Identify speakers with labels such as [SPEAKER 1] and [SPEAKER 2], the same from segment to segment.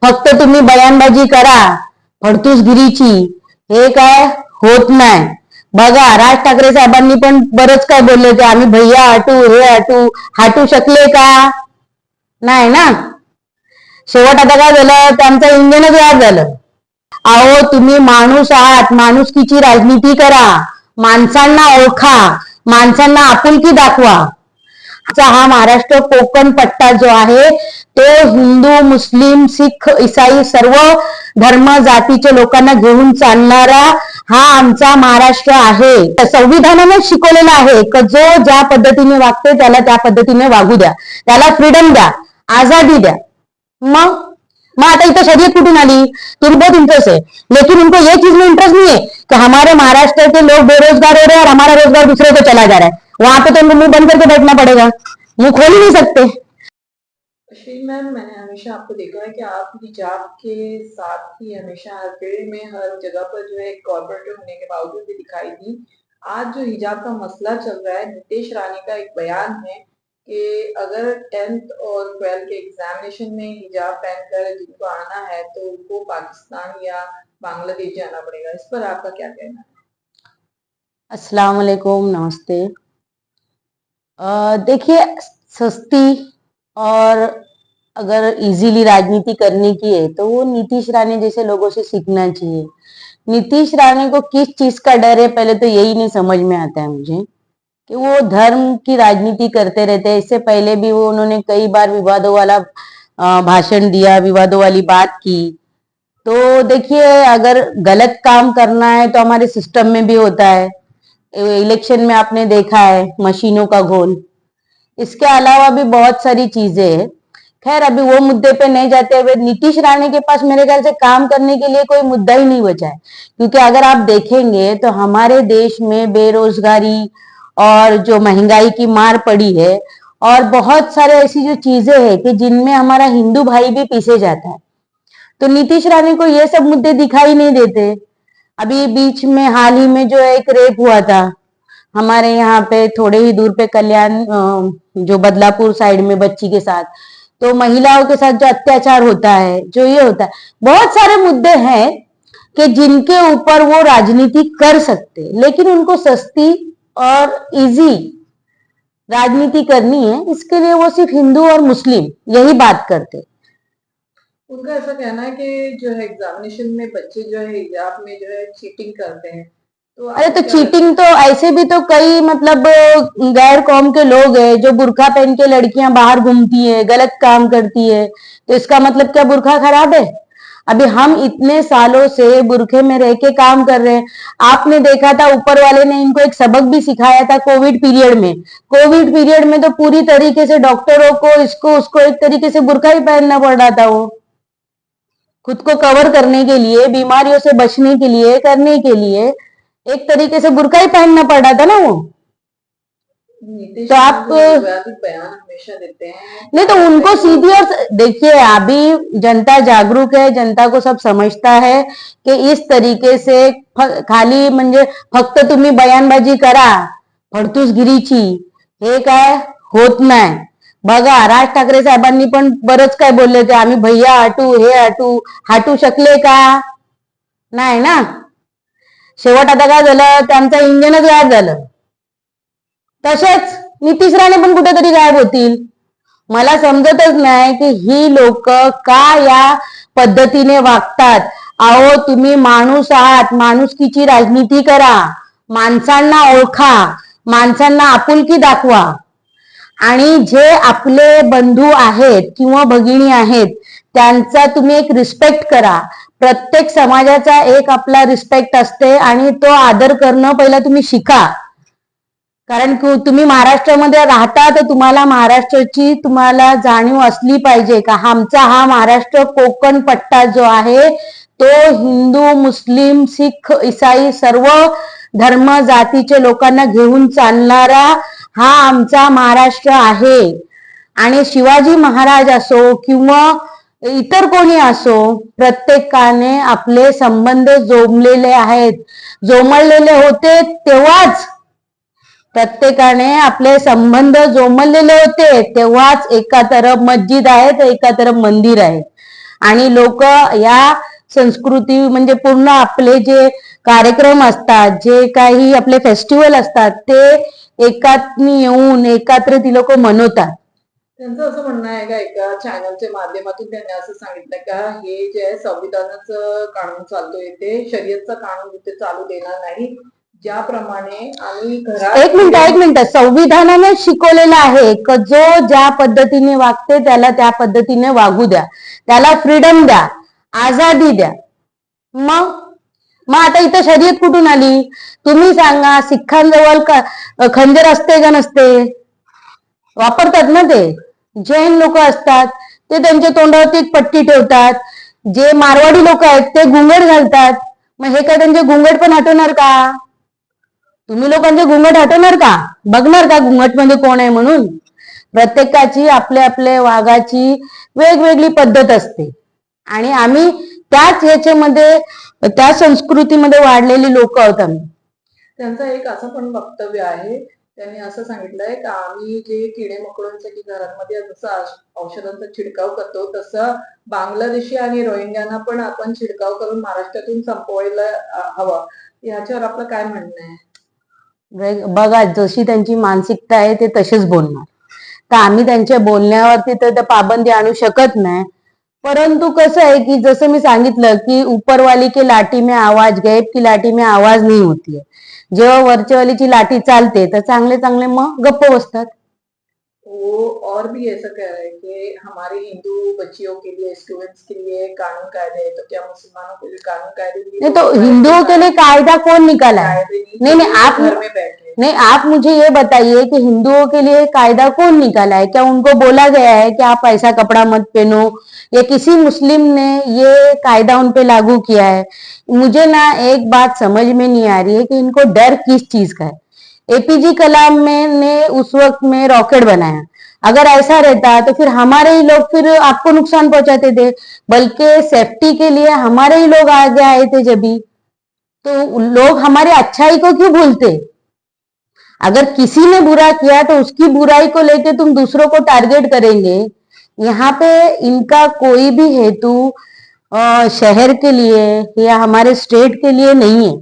[SPEAKER 1] फक्त तुम्ही बयानबाजी करा फडतूसगिरीची, हे काय होत नाही. बघा राज ठाकरे साहेबांनी पण बरंच काय बोलले होते, आम्ही भैया हटू हे हटू शकले का? नाही ना. शेवट आता काय झालं, त्यांचं इंजनच गायब झालं. अहो तुम्ही माणूस आहात, माणुसकीची राजनीती करा, माणसांना ओळखा, माणसांना आपुलकी दाखवा. हा महाराष्ट्र कोकण पट्टा जो आहे तो हिंदू मुस्लिम सिख ईसाई सर्व धर्म जातीच्या लोकांना घेऊन चालणारा हा आमचा महाराष्ट्र आहे. संविधानाने शिकवलेलं आहे की जो ज्या पद्धतीने वागते त्याला त्या पद्धतीने वागू द्या, त्याला फ्रीडम द्या, आजादी द्या. मग आता इतना शरीयत कुठून आली? तुम बहुत इंटरेस्ट है, लेकिन उनको ये चीज में इंटरेस्ट नहीं है कि हमारे महाराष्ट्र के लोग बेरोजगार हो रहे हैं और हमारा रोजगार दूसरे को चला जा रहा है. वहां पे तो उनको मुंह बंद करके बैठना पड़ेगा, मुंह खोल ही नहीं सकते.
[SPEAKER 2] अश्विनी मैम, मैंने हमेशा आपको देखा है कि आप हिजाब के साथ ही हमेशा हर फील्ड में हर जगह पर जो है कॉर्पोरेटर होने के बावजूद भी दिखाई दी. आज जो हिजाब का मसला चल रहा है, नीतीश रानी का एक बयान है कि अगर 10th और 12th के एग्जामिनेशन में हिजाब पहनकर जिनको आना है तो उनको पाकिस्तान या बांग्लादेश जाना पड़ेगा. इस पर आपका क्या कहना है?
[SPEAKER 1] अस्सलाम वालेकुम, नमस्ते. देखिए, सस्ती और अगर इजीली राजनीति करने की है तो वो नीतीश रानी जैसे लोगों से सीखना चाहिए. नीतीश रानी को किस चीज का डर है, पहले तो यही नहीं समझ में आता है मुझे, कि वो धर्म की राजनीति करते रहते हैं. इससे पहले भी वो उन्होंने कई बार विवादों वाला भाषण दिया, विवादों वाली बात की. तो देखिए, अगर गलत काम करना है तो हमारे सिस्टम में भी होता है. इलेक्शन में आपने देखा है मशीनों का घोल. इसके अलावा भी बहुत सारी चीजें हैं. खैर, अभी वो मुद्दे पे नहीं जाते हुए नीतीश रानी के पास मेरे ख्याल से काम करने के लिए कोई मुद्दा ही नहीं बचा है. क्योंकि अगर आप देखेंगे तो हमारे देश में बेरोजगारी और जो महंगाई की मार पड़ी है और बहुत सारे ऐसी जो चीजें हैं कि जिनमें हमारा हिंदू भाई भी पीछे जाता है, तो नीतीश रानी को ये सब मुद्दे दिखाई नहीं देते. अभी बीच में हाल ही में जो एक रेप हुआ था हमारे यहाँ पे थोड़े ही दूर पे, कल्याण जो बदलापुर साइड में बच्ची के साथ, तो महिलाओं के साथ जो अत्याचार होता है, जो ये होता है, बहुत सारे मुद्दे हैं कि जिनके ऊपर वो राजनीति कर सकते, लेकिन उनको सस्ती और इजी राजनीति करनी है. इसके लिए वो सिर्फ हिंदू और मुस्लिम यही बात करते.
[SPEAKER 2] उनका ऐसा कहना है कि जो है एग्जामिनेशन में बच्चे जो है हिजाब में जो है चीटिंग करते हैं. तो
[SPEAKER 1] अरे
[SPEAKER 2] आपको
[SPEAKER 1] तो
[SPEAKER 2] क्या लगता
[SPEAKER 1] चीटिंग तो ऐसे भी तो कई मतलब गैर कौम के लोग हैं जो बुर्का पहन के लड़कियां बाहर घूमती है, गलत काम करती है. तो इसका मतलब क्या बुर्का खराब है? अभी हम इतने सालों से बुरखे में रह के काम कर रहे हैं. आपने देखा था ऊपर वाले ने इनको एक सबक भी सिखाया था कोविड पीरियड में. कोविड पीरियड में तो पूरी तरीके से डॉक्टरों को इसको उसको एक तरीके से बुर्का ही पहनना पड़ रहा था. वो खुद को कवर करने के लिए, बीमारियों से बचने के लिए, करने के लिए एक तरीके से बुर्का ही पहनना पड़ रहा था ना वो.
[SPEAKER 2] नीतीश
[SPEAKER 1] तो आप
[SPEAKER 2] विवादित बयान हमेशा देते हैं.
[SPEAKER 1] नहीं तो उनको सीधी और देखिए, अभी जनता जागरूक है, जनता को सब समझता है कि इस तरीके से खाली म्हणजे फक्त तुम्ही बयानबाजी करा फडतूसगिरीची, हे काय होत नाही. बघा राज ठाकरे साहेबांनी पण बरंच काय बोलले होते, आम्ही भैया हटू हे हटू शकले का? नाही ना. शेवट आता काय झालं, त्यांचं इंजनच गायब झालं. तसेच नीतीश राणे पण कुठेतरी गायब होतील. मला समजतच नाही की ही लोक का या पद्धतीने वागतात. अहो तुम्ही माणूस आहात, माणुसकीची राजनीती करा, माणसांना ओळखा, माणसांना आपुलकी दाखवा. आणि जे आपले बंधू आहेत किंवा भगिनी आहेत त्यांचा तुम्ही एक रिस्पेक्ट करा. प्रत्येक समाजाचा एक आपला रिस्पेक्ट असते आणि तो आदर करणं पहिला तुम्ही शिका. कारण तुम्ही महाराष्ट्रामध्ये राहता तर तुम्हाला महाराष्ट्राची तुम्हाला जाणीव असली पाहिजे का आमचा हा महाराष्ट्र कोकण पट्टा जो आहे तो हिंदू मुस्लिम सिख ईसाई सर्व धर्म जातीच्या लोकांना घेऊन चालणारा हा आमचा महाराष्ट्र आहे. आणि शिवाजी महाराज असो किंवा इतर कोणी असो, प्रत्येकाने आपले संबंध जोमलेले आहेत, जोमळलेले होते तेव्हाच प्रत्येकाने आपले संबंध जोमललेले होते तेव्हाच एका तरफ मस्जिद आहे तर एका तरफ मंदिर आहे. आणि लोक या संस्कृती म्हणजे पूर्ण आपले जे कार्यक्रम असतात, जे काही आपले फेस्टिवल असतात, ते एकात्मी येऊन एकत्र ती लोक मनवतात.
[SPEAKER 2] त्यांचं असं म्हणणं आहे का, एका चॅनलच्या माध्यमातून त्यांनी असं सांगितलं का हे जे आहे संविधानाचं कानून चालतोय ते शर्यतचं कानून इथे चालू देणार नाही. ज्याप्रमाणे आम्ही
[SPEAKER 1] एक मिनिट, संविधानाने शिकवलेलं आहे की जो ज्या पद्धतीने वागते त्याला त्या पद्धतीने वागू द्या, त्याला फ्रीडम द्या, आझादी द्या. मग मग आता इथं शर्यत कुठून आली? तुम्ही सांगा. सिखांजवळ खंजर असते का नसते? वापरतात ना ते. जैन लोक असतात ते त्यांच्या तोंडावरती एक पट्टी ठेवतात. जे मारवाडी लोक आहेत ते घुंगट घालतात. मग हे काय त्यांचे घुंगट पण हटवणार का? तुम्ही लोकांचे घुंगट हटवणार का? बघणार का घुंगट मध्ये कोण आहे म्हणून? प्रत्येकाची आपल्या आपल्या वागाची वेगवेगळी पद्धत असते आणि आम्ही त्याच याच्यामध्ये त्या संस्कृतीमध्ये वाढलेली लोक आहोत आम्ही.
[SPEAKER 2] त्यांचं एक असं पण वक्तव्य आहे, त्यांनी असं सांगितलंय का आम्ही जे किडे मकोडांसाठी घरांमध्ये जसं औषधांचा छिडकाव करतो तसं बांगलादेशी आणि रोहिंग्यांना पण आपण छिडकाव करून महाराष्ट्रातून संपवायला हवा. याच्यावर आपलं काय म्हणणं आहे?
[SPEAKER 1] बघा, जशी त्यांची मानसिकता आहे ते तसेच बोलणार. तर आम्ही त्यांच्या बोलण्यावरती तर पाबंदी आणू शकत नाही. परंतु कसं आहे की जसं मी सांगितलं की ऊपरवाली की लाठी में आवाज, गैब की लाठी में आवाज नहीं होती है. जेव्हा वरचेवालीची लाठी चालते तर चांगले चांगले मग गप्प बसतात.
[SPEAKER 2] वो और भी ऐसा कह रहे हैं कि हमारे हिंदू बच्चियों के लिए, स्टूडेंट्स के लिए कानून कायदे है, तो क्या मुसलमानों के लिए कानून कायदे भी?
[SPEAKER 1] नहीं, तो हिंदुओं के लिए कायदा कौन निकाला है? नहीं, आप
[SPEAKER 2] घर में बैठे
[SPEAKER 1] नहीं, आप मुझे ये बताइए कि हिंदुओं के लिए कायदा कौन निकाला है? क्या उनको बोला गया है कि आप ऐसा कपड़ा मत पहनो, या किसी मुस्लिम ने ये कायदा उन पे लागू किया है? मुझे ना एक बात समझ में नहीं आ रही है कि इनको डर किस चीज का है. एपीजे कलाम ने उस वक्त में रॉकेट बनाया. अगर ऐसा रहता तो फिर हमारे ही लोग फिर आपको नुकसान पहुंचाते थे. बल्कि सेफ्टी के लिए हमारे ही लोग आगे आए थे. जब भी तो लोग हमारे अच्छाई को क्यों भूलते? अगर किसी ने बुरा किया तो उसकी बुराई को लेके तुम दूसरों को टारगेट करेंगे. यहाँ पे इनका कोई भी हेतु शहर के लिए या हमारे स्टेट के लिए नहीं है.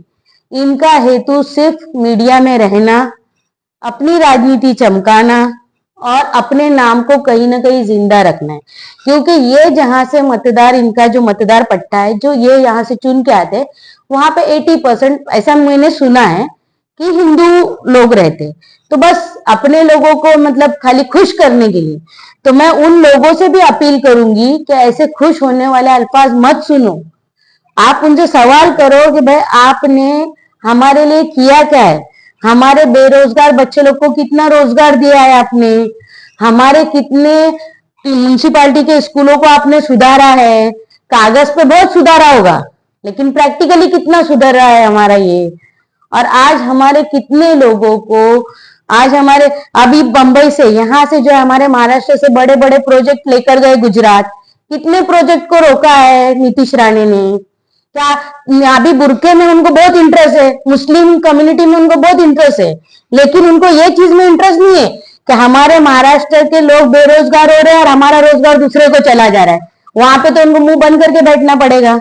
[SPEAKER 1] इनका हेतु सिर्फ मीडिया में रहना, अपनी राजनीति चमकाना और अपने नाम को कहीं ना कहीं जिंदा रखना है. क्योंकि ये जहां से मतदार, इनका जो मतदार पट्टा है, जो ये यहाँ से चुन के आते, वहां पे 80% ऐसा मैंने सुना है कि हिंदू लोग रहते. तो बस अपने लोगों को मतलब खाली खुश करने के लिए. तो मैं उन लोगों से भी अपील करूंगी कि ऐसे खुश होने वाले अल्फाज मत सुनो. आप उनसे सवाल करो कि भाई आपने हमारे लिए किया क्या है? हमारे बेरोजगार बच्चे लोग को कितना रोजगार दिया है आपने? हमारे कितने म्यूनिसिपालिटी के स्कूलों को आपने सुधारा है? कागज पे बहुत सुधारा होगा, लेकिन प्रैक्टिकली कितना सुधर रहा है हमारा ये? और आज हमारे कितने लोगों को, आज हमारे अभी बंबई से, यहाँ से जो हमारे महाराष्ट्र से बड़े बड़े प्रोजेक्ट लेकर गए गुजरात, कितने प्रोजेक्ट को रोका है नीतीश राणे ने? क्या अभी बुरके में उनको बहुत इंटरेस्ट है, मुस्लिम कम्युनिटी में उनको बहुत इंटरेस्ट है, लेकिन उनको ये चीज में इंटरेस्ट नहीं है कि हमारे महाराष्ट्र के लोग बेरोजगार हो रहे हैं और हमारा रोजगार दूसरे को चला जा रहा है. वहां पे तो उनको मुंह बंद करके बैठना पड़ेगा,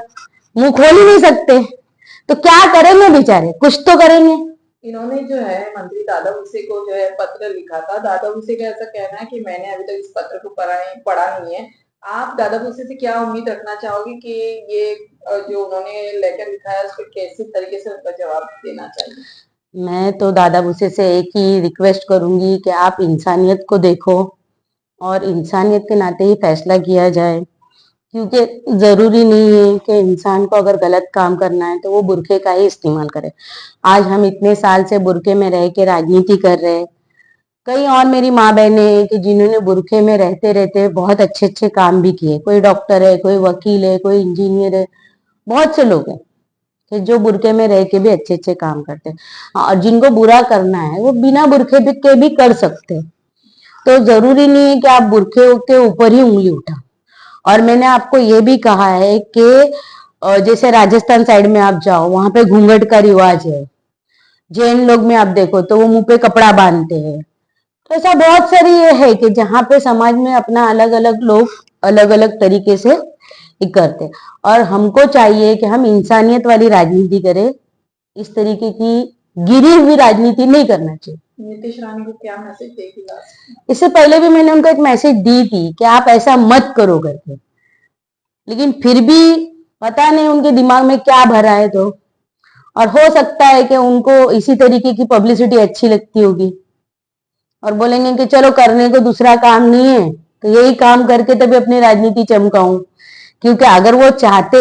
[SPEAKER 1] मुंह खोल ही नहीं सकते. तो क्या करेंगे बेचारे? कुछ तो करेंगे.
[SPEAKER 2] इन्होंने जो है मंत्री दादा भुसे को जो है पत्र लिखा था. दादा भुसे का ऐसा कहना है कि मैंने अभी तक इस पत्र को पढ़ा नहीं है. आप दादा भुसे से क्या उम्मीद रखना चाहोगे कि ये जो उन्होंने लेटर लिखा है उस पर कैसे तरीके से उनका जवाब देना चाहिए?
[SPEAKER 1] मैं तो दादा भुसे से एक ही रिक्वेस्ट करूंगी कि आप इंसानियत को देखो और इंसानियत के नाते ही फैसला किया जाए. क्योंकि जरूरी नहीं है कि इंसान को अगर गलत काम करना है तो वो बुरके का ही इस्तेमाल करे. आज हम इतने साल से बुरके में रह के राजनीति कर रहे हैं. कई और मेरी माँ बहनें हैं कि जिन्होंने बुरके में रहते रहते बहुत अच्छे अच्छे काम भी किए. कोई डॉक्टर है, कोई वकील है, कोई इंजीनियर है. बहुत से लोग हैं कि जो बुरके में रह के भी अच्छे अच्छे काम करते हैं. और जिनको बुरा करना है वो बिना बुरके के भी कर सकते हैं. तो जरूरी नहीं है कि आप बुरके के ऊपर ही उंगली उठाओ. और मैंने आपको ये भी कहा है कि जैसे राजस्थान साइड में आप जाओ, वहां पे घूंघट का रिवाज है. जैन लोग में आप देखो तो वो मुंह पे कपड़ा बांधते हैं. तो ऐसा बहुत सारी ये है कि जहाँ पे समाज में अपना अलग अलग लोग अलग अलग तरीके से करते हैं। और हमको चाहिए कि हम इंसानियत वाली राजनीति करें, इस तरीके की गिरी हुई राजनीति नहीं करना चाहिए।
[SPEAKER 2] नीतीश रानी को क्या मैसेज देगी लास्ट?
[SPEAKER 1] इससे पहले भी मैंने उनको एक मैसेज दी थी कि आप ऐसा मत करो करके, लेकिन फिर भी पता नहीं उनके दिमाग में क्या भरा है। तो और हो सकता है कि उनको इसी तरीके की पब्लिसिटी अच्छी लगती होगी और बोलेंगे कि चलो करने को दूसरा काम नहीं है तो यही काम करके तभी अपनी राजनीति चमकाऊं। क्योंकि अगर वो चाहते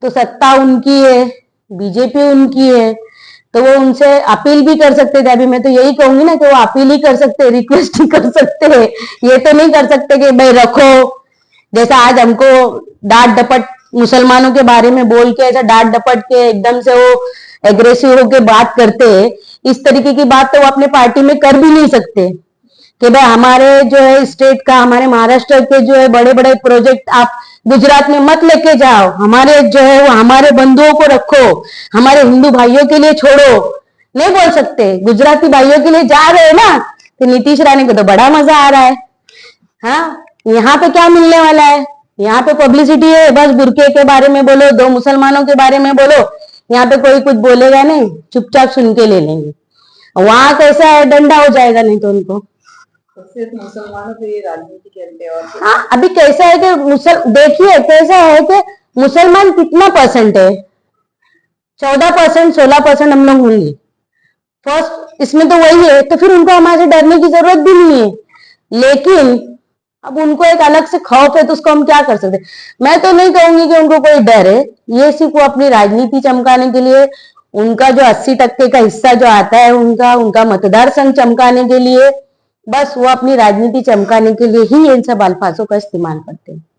[SPEAKER 1] तो सत्ता उनकी है, बीजेपी उनकी है, तो वो उनसे अपील भी कर सकते थे। अभी मैं तो यही कहूंगी ना कि वो अपील ही कर सकते, रिक्वेस्ट ही कर सकते हैं, ये तो नहीं कर सकते कि भाई रखो। जैसा आज हमको डांट डपट मुसलमानों के बारे में बोल के ऐसा डांट डपट के एकदम से वो एग्रेसिव होके बात करते हैं, इस तरीके की बात तो वो अपने पार्टी में कर भी नहीं सकते कि भाई हमारे जो है स्टेट का, हमारे महाराष्ट्र के जो है बड़े बड़े प्रोजेक्ट आप गुजरात में मत लेके जाओ, हमारे जो है वो हमारे बंधुओं को रखो, हमारे हिंदू भाइयों के लिए छोड़ो, नहीं बोल सकते। गुजराती भाइयों के लिए जा रहे हैं ना, तो नीतीश रानी को तो बड़ा मजा आ रहा है। हाँ, यहाँ पे क्या मिलने वाला है? यहाँ पे पब्लिसिटी है, बस बुरके के बारे में बोलो, दो मुसलमानों के बारे में बोलो, यहाँ पे कोई कुछ बोलेगा नहीं, चुपचाप सुन के ले लेंगे। वहां कैसा है, डंडा हो जाएगा नहीं तो उनको।
[SPEAKER 2] तो सिर्फ मुसलमानों से ये राजनीति खेलते हैं और
[SPEAKER 1] हाँ, अभी कैसा है कि देखिए कैसा है कि मुसलमान कितना परसेंट है, 14%, 16% हम लोग होंगे फर्स्ट, इसमें तो वही है, तो फिर उनको हमारे डरने की जरूरत भी नहीं है। लेकिन अब उनको एक अलग से खौफ है, तो उसको हम क्या कर सकते हैं? मैं तो नहीं कहूंगी कि उनको कोई डर है, ये सिर्फ वो अपनी राजनीति चमकाने के लिए, उनका जो 80% का हिस्सा जो आता है उनका मतदार संघ चमकाने के लिए, बस वो अपनी राजनीति चमकाने के लिए ही इन सब अल्फाजों का इस्तेमाल करते हैं।